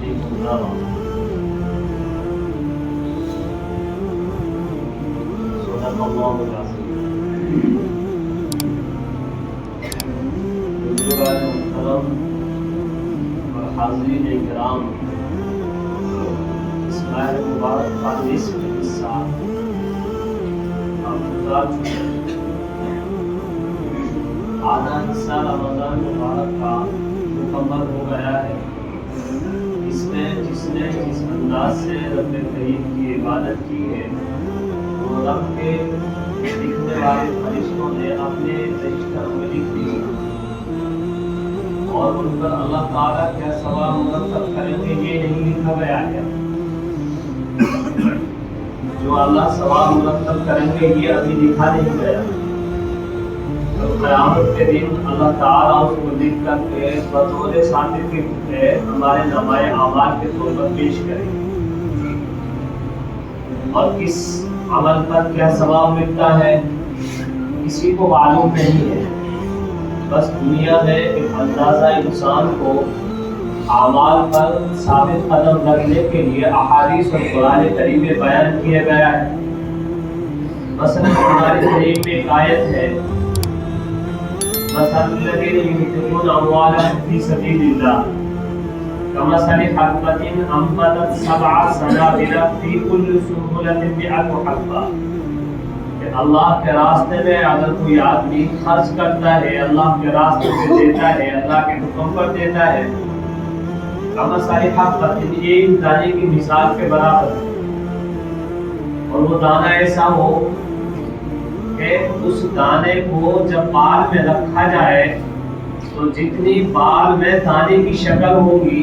صدق اللہ العظیم۔ بزرگان محترم اور حاضرین کرام، اس ماہ مبارک کا 20واں حصہ ہم گزار چکے ہیں۔ آدھا حصہ رمضان مبارک کا مکمل ہو گیا ہے۔ اس میں جس نے جس انداز سے رب کریم کی عبادت کی ہے، وہ رب کے لکھنے والے فرشتوں نے اپنے رجسٹر میں لکھ دی اور ان پر اللہ تعالیٰ کیا ثواب مرتب کریں گے یہ نہیں لکھا گیا ہے۔ جو اللہ ثواب مرتب کریں گے یہ ابھی لکھا نہیں گیا۔ قیامت کے دن اللہ تعالیٰ اس کو لکھ کر کے بطور سرٹیفکیٹ ہمارے نامۂ اعمال کے طور پر پیش کریں گے، اور کس عمل پر کیا ثواب ملتا ہے کسی کو معلوم نہیں ہے۔ بس دنیا میں ایک اندازہ انسان کو اعمال پر ثابت قدم رکھنے کے لیے احادیث اور قرآن کریم میں بیان کیا گیا ہے۔ مثلا قرآن کریم میں ایک آیت ہے، مثل الذين ينفقون أموالهم في سبيل الله كمثل حبة أنبتت 7 سنابل في كل سنبلة 100 حبة۔ کہ اللہ کے راستے میں اگر کوئی آدمی خرچ کرتا ہے، اللہ کے راستے میں دیتا ہے، اللہ کے حکم پر دیتا ہے، كمثل حبة، ایک دانے کی مثال کے برابر ہے، اور وہ دانہ ایسا ہو کہ اس دانے کو جب بال میں رکھا جائے تو جتنی بال میں دانے کی شکل ہوگی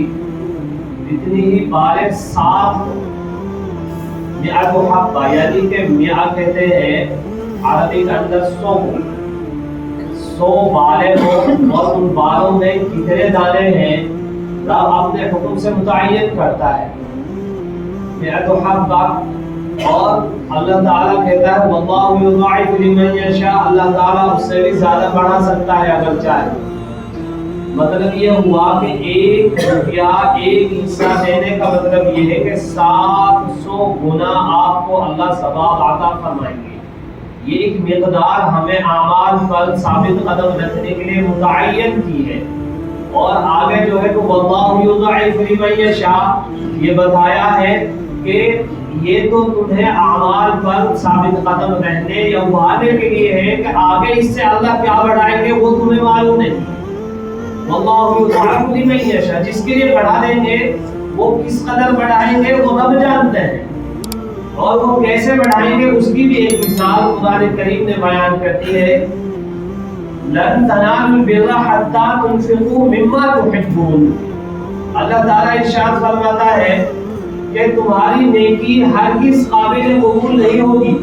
اتنی ہی بالیں صاف ہو۔ مئات حبہ یعنی کہ مئہ کہتے ہیں عربی کے اندر 100 بالیں ہوں، اور ان بالوں میں کتنے دانے ہیں رب اپنے حکم سے متعین کرتا ہے۔ مئات حبہ، اور اللہ تعالیٰ کہتا ہے واللہ یضاعف لمن یشاء، اللہ تعالیٰ اس سے بھی زیادہ بڑھا سکتا ہے اگر چاہے۔ مطلب یہ ہوا کہ 1 روپیہ 1 حصہ دینے کا مطلب یہ ہے کہ 700 گنا آپ کو اللہ ثواب عطا فرمائیں گے۔ یہ ایک مقدار ہمیں اعمال پر ثابت قدم رکھنے کے لیے متعین کی ہے، اور آگے جو ہے کہ واللہ یضاعف لمن یشاء یہ بتایا ہے کہ یہ تو تمہیں اعمال پر ثابت قدم رہنے یا ابھارنے کے لیے ہے کہ آگے اس سے اللہ کیا بڑھائیں گے وہ تمہیں معلوم نہیں۔ واللہ یضاعف لمن یشاء، جس کے لیے بڑھا دیں گے وہ کس قدر بڑھائیں گے وہ رب جانتے ہیں، اور وہ کیسے بڑھائیں گے اس کی بھی ایک مثال قرآن کریم نے بیان کرتی ہے۔ لن تنالوا البر حتى تنفقوا مما تحبون، اللہ تعالیٰ ارشاد فرماتا ہے کہ تمہاری نیکی ہرگز قابل قبول نہیں ہوگی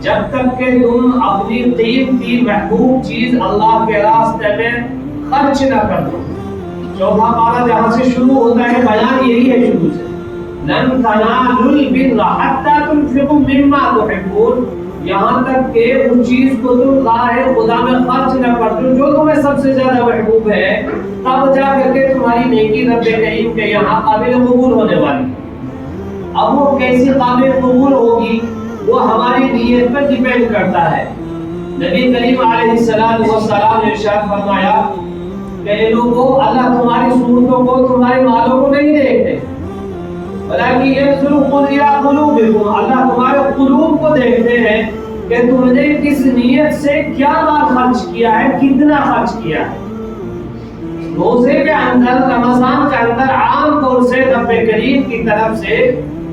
جب تک کہ تم اپنی قیمتی محبوب چیز اللہ کے راستے میں خرچ نہ کر دو۔ چوتھا پارہ جہاں سے شروع ہوتا ہے بیان یہی ہے شروع سے، لن تنالوا البر حتى تنفقوا مما تحبون، یہاں تک کہ ان چیز کو تم راہ خدا میں خرچ نہ کرتے جو تمہیں سب سے زیادہ محبوب ہے، تب جا کر کے تمہاری نیکی رب کریم کے یہاں قابل قبول ہونے والی ہے۔ اب وہ کیسی قابل قبول ہوگی وہ ہماری نیت پر ڈیپینڈ کرتا ہے۔ نبی کریم علیہ السلام نے ارشاد فرمایا کہ لوگوں اللہ تمہاری صورتوں کو تمہارے مالوں کو نہیں دیکھتے، بلکہ ينظر إلى قلوبكم، اللہ تمہارے قلوب کو دیکھتے ہیں کہ تم نے کس نیت سے کیا مال خرچ کیا ہے، کتنا خرچ کیا ہے۔ روزے کے اندر، رمضان کے اندر عام طور سے رب کریم کی طرف سے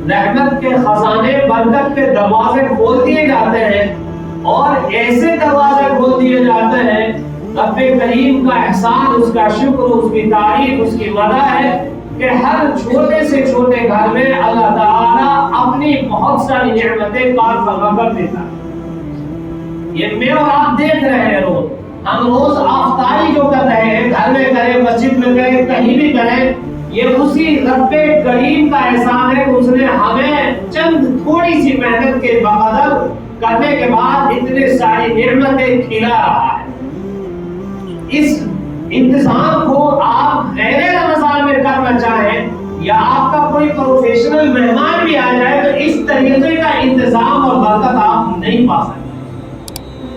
رحمت کے خزانے، برکت کے دروازے کھول دیے جاتے ہیں، اور ایسے دروازے کھول دیے جاتے ہیں رب کریم کا احسان، اس کا شکر، اس کی تعریف، اس کی مدح ہے کہ ہر چھوٹے سے چھوٹے گھر میں اللہ تعالیٰ اپنی بہت ساری نعمتیں کار فرما کر دیتا ہے۔ یہ میں اور آپ دیکھ رہے ہیں، ہم روز افطاری جو کر رہے ہیں، گھر میں کریں، مسجد میں کریں، کہیں بھی کریں، یہ اسی رب کریم کا احسان ہے کہ اس نے ہمیں چند تھوڑی سی محنت کے بدل کرنے کے بعد اتنے ساری نعمتیں کھلا رہا ہے۔ اس انتظام کو آپ غیر رمضان میں کرنا چاہیں یا آپ کا کوئی پروفیشنل مہمان بھی آ جائے تو اس طریقے کا انتظام اور برکت آپ نہیں پا سکتے۔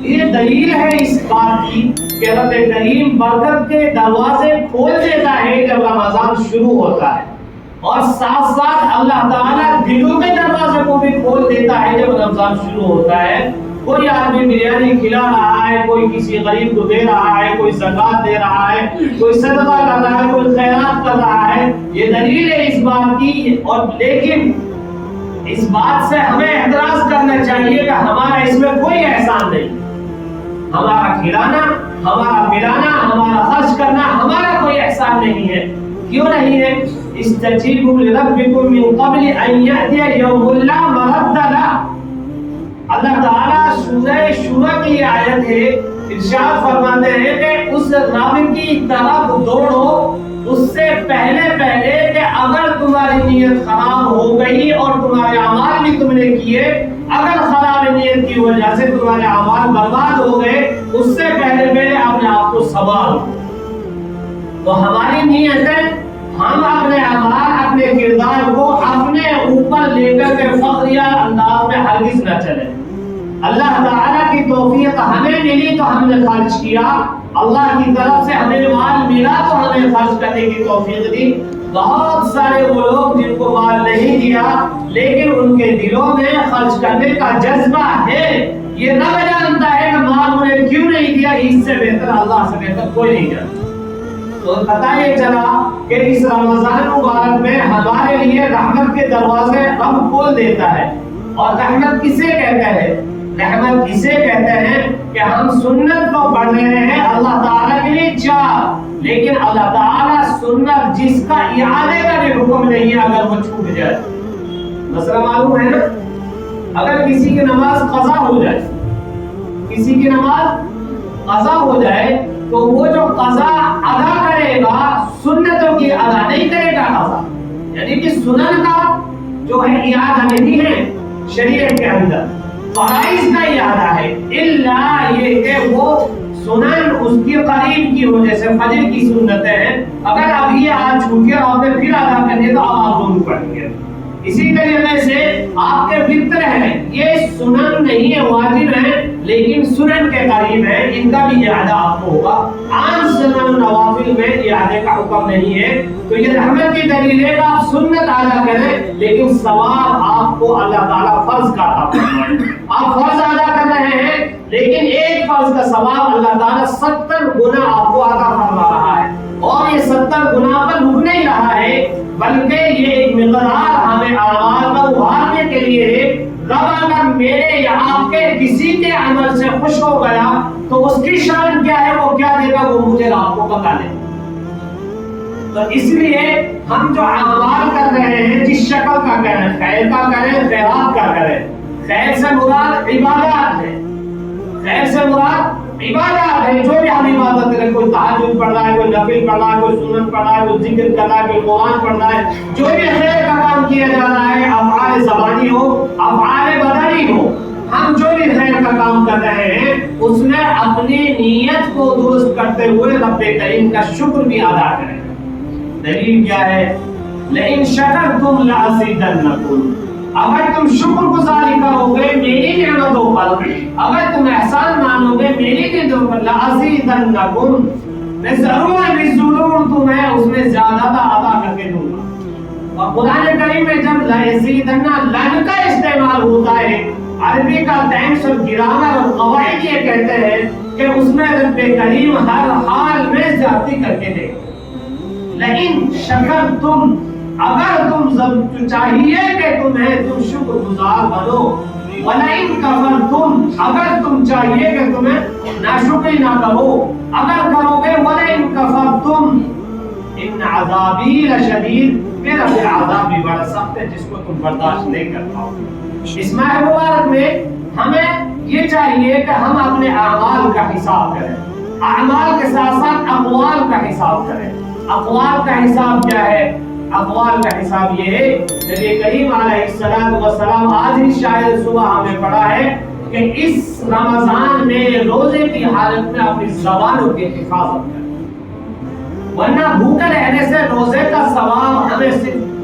یہ دلیل ہے اس بات کی کہ رب کریم برکت کے دروازے کھول دیتا ہے جب رمضان شروع ہوتا ہے، اور ساتھ ساتھ اللہ تعالیٰ دلوں کے دروازے کو بھی کھول دیتا ہے جب رمضان شروع ہوتا ہے۔ کوئی آدمی بریانی کھلا رہا ہے، کوئی کسی غریب کو دے رہا ہے، کوئی زکات دے رہا ہے، کوئی صدقہ کر رہا ہے، کوئی خیرات کر رہا ہے، یہ دلیل ہے اس بات کی۔ اور لیکن اس بات سے ہمیں اعتراض کرنا چاہیے کہ ہمارا اس میں کوئی احسان نہیں، ہمارا کھلانا، ہمارا پلانا، ہمارا خرچ کرنا ہمارا کوئی احسان نہیں ہے۔ کیوں نہیں ہے؟ استجیبوا لربکم من قبل ان یأتی یوم لا مرد لہ۔ اللہ تعالیٰ سورہ شورى کی آیت ہے، ارشاد فرماتے ہیں کہ اس رب کی طرف دوڑو اس سے پہلے کہ اگر تمہاری نیت خراب ہو گئی اور تمہارے اعمال بھی تم نے کیے، اگر خراب نیت کی وجہ سے تمہارے اعمال برباد ہو گئے، اس سے پہلے اپنے آپ کو سنبھالو۔ تو ہماری نیت ہے ہم اپنے اعمال، اپنے کردار کو اپنے اوپر لے کر کے فخریہ انداز میں ہرگز نہ چلے۔ اللہ تعالیٰ کی توفیق ہمیں ملی تو ہم نے خرچ کیا، اللہ کی طرف سے ہمیں مال ملا تو ہمیں خرچ کرنے کی توفیق دی۔ بہت سارے وہ لوگ جن کو مال نہیں دیا لیکن ان کے دلوں میں خرچ کرنے کا جذبہ ہے، یہ رب جانتا ہے کہ مال انہیں کیوں نہیں دیا، اس سے بہتر، اللہ سے بہتر کوئی نہیں جانتا۔ تو پتہ یہ چلا کہ اس رمضان مبارک میں ہمارے لیے رحمت کے دروازے رب کھول دیتا ہے۔ اور رحمت کسے کہتے ہیں؟ رحمت اسے کہتے ہیں کہ ہم سنت کو پڑھ رہے ہیں اللہ تعالیٰ کے لیے چار، لیکن اللہ تعالیٰ سنت جس کا اعادے کا بھی حکم نہیں ہے اگر وہ چھوٹ جائے۔ مسئلہ معلوم ہے نا؟ اگر کسی کی نماز قضا ہو جائے، کسی کی نماز قضا ہو جائے تو وہ جو قضا ادا کرے گا سنتوں کی ادا نہیں کرے گا قضا، یعنی کہ سنن کا جو ہے اعادہ نہیں ہے شریعت کے اندر، فرائض کا اعادہ ہے، الا یہ کہ وہ سنن اس کی قریب کی وجہ سے فجر کی سنتیں ہیں، اگر اب یہ آج چھوٹی اور آپ نے پھر ادا کرنی تو اب آپ دونوں پڑھیں گے۔ اسی طریقے سے آپ کے فطر ہیں، یہ سنن نہیں ہے، واجب ہے لیکن سنن کے قریب ہے، ان کا بھی اعادہ آپ کو ہوگا۔ عام سنن نوافل میں اعادے کا حکم نہیں ہے۔ تو یہ رحمت کی دلیل ہے کہ آپ سنت ادا کریں لیکن ثواب آپ کو اللہ تعالیٰ فرض کا عطا فرمائے۔ آپ فرض ادا کر رہے ہیں لیکن ایک فرض کا ثواب اللہ تعالیٰ 70 گنا آپ کو عطا فرما رہا ہے، اور یہ 70 گنا پر رک نہیں رہا ہے بلکہ یہ ایک مقدار ہمیں اعمال کو ابھارنے کے لیے ہے۔ رب اگر میرے یا آپ کے کسی کے عمل سے خوش ہو گیا تو اس کی شان کیا ہے، وہ کیا دے گا، وہ مجھے آپ کو بتا دے۔ تو اس لیے ہم جو اعمال کر رہے ہیں جس شکل کا کریں، خیر کا کریں، خیرات کا کریں، خیر سے مراد عبادات ہے، خیر سے مراد عبادات ہے، جو بھی ہم عبادت کریں، کوئی تہجد پڑھ رہا ہے، کوئی نفل پڑھ رہا ہے، کوئی سنت پڑھ رہا ہے، کوئی ذکر کر رہا ہے، کوئی قرآن پڑھ رہا ہے، جو بھی خیر کا کام کیا جا رہا ہے، افعال زبانی ہو، افعال بدنی ہو، ہم جو بھی خیر کا کام کر رہے ہیں اس میں اپنی نیت کو درست کرتے ہوئے رب کریم کا شکر بھی ادا کریں۔ دلیل کیا ہے؟ لئن شکرتم لأزیدنکم، اگر تم شکر گزاری کرو گے میری نعمتوں پر، اگر تم احسان مانو گے میری نعمتوں پر، لأزیدنکم، میں ضرور تمہیں اس میں زیادہ عطا کر کے دوں گا۔ اور قرآن کریم میں جب لأزیدن لن کا استعمال ہوتا ہے، عربی کا ٹینس اور گرامر اور قواعد یہ کہتے ہیں کہ اس میں رب کریم ہر حال میں زیادتی کر کے دے۔ لیکن شکرتم، اگر تم چاہیے کہ تم شکر گزار بنو، وَلَئِن كَفَرْتُمْ، اگر تم چاہیے کہ تمہیں ناشکری نہ کرو، اگر کرو گے وَلَئِن كَفَرْتُمْ إِنَّ عَذَابِي لَشَدِيدٌ، میرا پھر عذاب بھی بڑا سخت ہے جس کو تم برداشت نہیں کر پاؤ۔ اس ماہ مبارک میں ہمیں یہ چاہیے کہ ہم اپنے اعمال کا حساب کریں، اعمال کے ساتھ ساتھ اقوال کا حساب کریں۔ اقوال کا حساب کیا ہے؟ اقوال کا حساب یہ ہے، نبی کریم علیہ السلام آج ہی شاید صبح ہمیں پڑھا ہے کہ اس رمضان میں روزے کی حالت میں اپنی زبانوں کی حفاظت کریں، ورنہ بھوکے رہنے سے روزے کا ثواب ہمیں صرف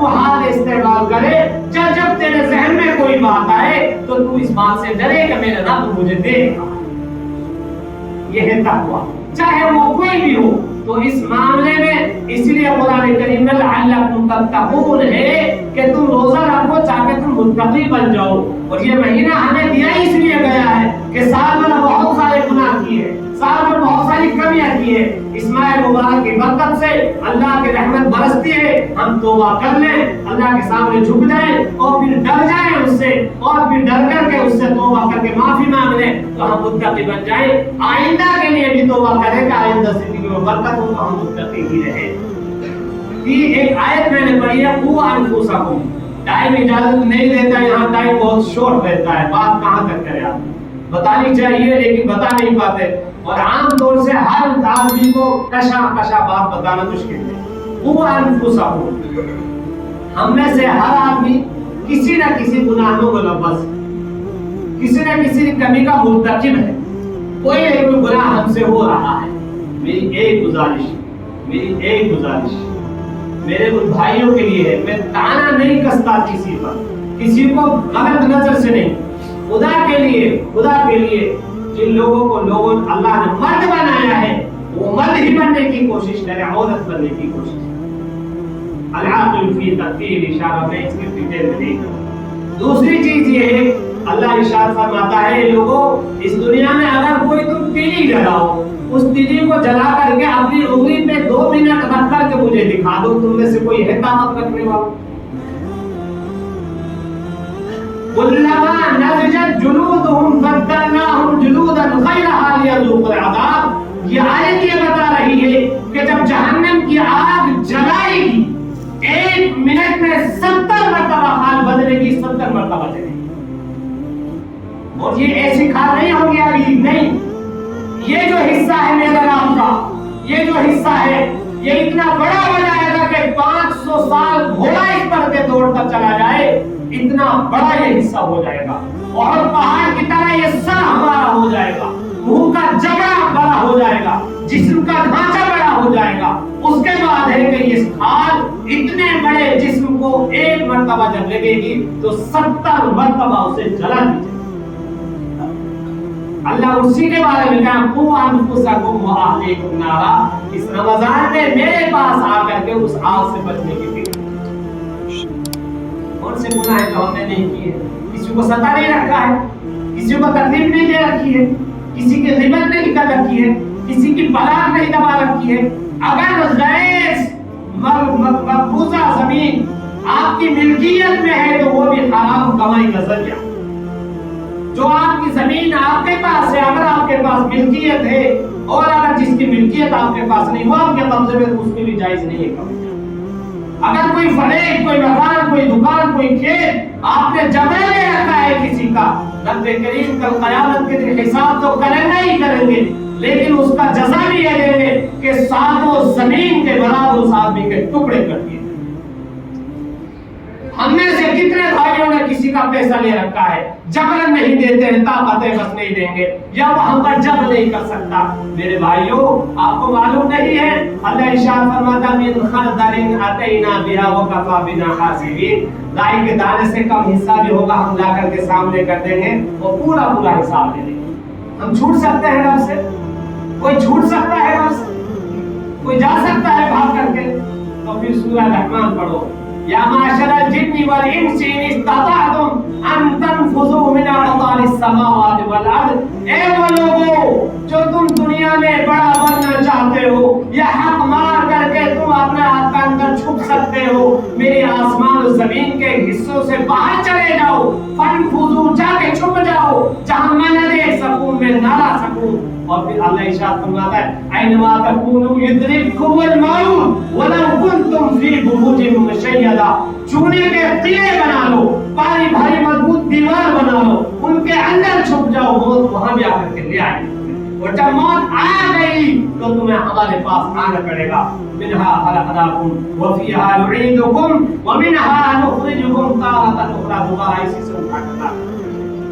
تو حال استعمال کرے جب تیرے ذہن میں کوئی بات آئے تو تو اس بات سے ڈرے کہ میرا رب مجھے دیکھ رہا ہے۔ یہ ہے تقویٰ، چاہے وہ کوئی بھی ہو۔ تو اس معاملے میں اس لیے قرآن کریم میں لعلکم تتقون ہے کہ تم روزہ رکھو تاکہ تم متقی بن جاؤ۔ اور یہ مہینہ ہمیں دیا اس لیے گیا ہے کہ سال میں بہت سارے گناہ کیے، سال میں بہت ساری کمیاں کی ہے، اس ماہ مبارک کی برکت سے اللہ کی رحمت برستی ہے، ہم توبہ کر لیں، اللہ کے سامنے جھک جائیں اور پھر ڈر جائیں اس سے، اور پھر ڈر کر کے اس سے توبہ کر کے معافی مانگ لیں تو ہم متقی بن جائیں۔ آئندہ کے لیے بھی توبہ کریں کہ آئندہ زندگی میں برکت ہو تو ہم متقی ہی رہیں۔ یہ ایک آیت میں نے پڑھی ہے، قوا انفسکم۔ ٹائم اجازت نہیں دیتا، یہاں ٹائم بہت شورٹ رہتا ہے، بات کہاں تک کرے آپ بتانی چاہیے لیکن بتا نہیں پاتے، اور عام طور سے ہر آدمی کو کشا بات بتانا مشکل ہے۔ قوا انفسکم، ہم میں سے ہر آدمی کسی نہ کسی گناہ میں ملوث، کسی نہ کسی کمی کا مرتکب ہے، کوئی نہ کوئی گناہ ہم سے ہو رہا ہے۔ میری ایک گزارش میرے ان بھائیوں کے لیے ہے، میں تانا نہیں کستا کسی پر، کسی کو غلط نظر سے نہیں، خدا کے لیے جن لوگوں کو اللہ نے مرد بنایا ہے وہ مرد ہی بننے کی کوشش کرے، عورت بننے کی کوشش کرے۔ العاقل فی تقدیر اشارہ میں اس کے پیچھے نہیں کروں۔ دوسری چیز یہ ہے، اللہ ارشاد فرماتا ہے لوگوں اس دنیا میں اگر کوئی تم تیلی جلاؤ، اس تیلی کو جلا کر کے اپنی انگلی پہ 2 منٹ رکھ کر کے مجھے دکھا دو، تم میں سے کوئی ہے طاقت رکھنے والا؟ کلما نضجت جلودهم بدلناهم جلودا غیرها لیذوقوا العذاب۔ یہ آیت یہ بتا رہی ہے کہ جب جہنم کی آگ جلائے گی 1 منٹ میں 70 مرتبہ حال بدلے گی، 70 مرتبہ جلے گی، اور یہ ایسی کھال نہیں ہوگی ابھی نہیں، یہ جو حصہ ہے میرے نام کا، یہ جو حصہ ہے یہ اتنا بڑا ہو جائے گا کہ 500 سال گھوڑا اس پر کے دوڑ کر چلا جائے، اتنا بڑا یہ حصہ ہو جائے گا، اور پہاڑ کی طرح یہ سر ہمارا ہو جائے گا، منہ کا جبڑا بڑا ہو جائے گا، جسم کا ڈھانچہ بڑا ہو جائے گا۔ اس کے بعد ہے کہ یہ کھال اتنے بڑے جسم کو 1 مرتبہ جب لگے گی تو 70 مرتبہ اسے جلا دی جائے۔ اللہ اسی کے بارے میں کہا قوا انفسکم واہلیکم نارا۔ اس رمضان میں میرے پاس آ کر کے اس آگ سے بچنے کی فکر، کون سے گناہ جو ہم نے نہیں کیے، کسی کو ستا نہیں رکھا ہے، کسی کو تکلیف نہیں دے رکھی ہے، کسی کی غیبت نہیں کر رکھی ہے، کسی کی بلاغ نہیں دبا رکھی ہے۔ اگر غیر مقبوضہ زمین آپ کی ملکیت میں ہے تو وہ بھی حرام کمائی کا ذریعہ۔ جو آپ کی زمین آپ کے پاس ہے، اگر آپ کے پاس ملکیت ہے، اور اگر جس کی ملکیت آپ کے پاس نہیں، وہ آپ کے قبضے میں، اس کے لیے جائز نہیں ہے کمائی۔ اگر کوئی فلیٹ، کوئی مکان، کوئی دکان، کوئی کھیت آپ نے جبر میں رکھا ہے کسی کا، رب کریم کل قیامت کے دن حساب تو کریں ہی کریں گے، لیکن اس کا جزا بھی یہ دیں گے کہ ساتوں زمین کے برابر اس آدمی کے ٹکڑے کر دیے۔ ہم میں سے کتنے بھائیوں نے کسی کا پیسہ لے رکھا ہے، جبرن نہیں دیتے ہیں، طاقت بس نہیں دیں گے، یا وہ ہم پر جبر نہیں کر سکتا۔ میرے بھائیوں آپ کو معلوم نہیں ہے، اللہ ارشاد فرماتا من خردل اتینا بها وکفی بنا حاسبین، رائی کے دانے سے کم حصہ بھی ہوگا ہم لا کر کے سامنے کر دیں گے اور پورا حساب لے لیں گے۔ ہم چھوٹ سکتے ہیں رب سے؟ کوئی چھوٹ سکتا ہے رب سے؟ کوئی جا سکتا ہے بھاگ کر کے؟ تو پھر سورہ رحمان پڑھو، یا معاشر الجن والانس ان استطعتم ان تنفذوا من اقطار السماوات والارض۔ اے وہ لوگوں جو تم دنیا میں بڑا بننا چاہتے ہو، یا حق مار کر کے تم اپنے ہاتھ کا اندر چھپ سکتے ہو، میرے آسمان و زمین کے حصوں سے باہر چلے جاؤ، فانفذوا جا کے چھپ جاؤ، جہاں میں نہ دیکھ سکوں، میں نہ لا سکوں۔ اور پھر اللہ ارشاد فرماتا ہے اینما تکونوا یدرککم الموت ولو کنتم فی بروج مشیدہ۔ چونے کے قلعے بنا لو، بھاری بھاری مضبوط دیوار بنا لو، ان کے اندر چھپ جاؤ، موت وہاں بھی آ کر کے لے آئے گی، اور جب موت آ گئی تو تمہیں ہمارے پاس آنا پڑے گا۔ منہا خلقناکم وفیہا نعیدکم ومنہا نخرجکم تارۃ اخری۔ دوبارہ اسی سے اٹھا کر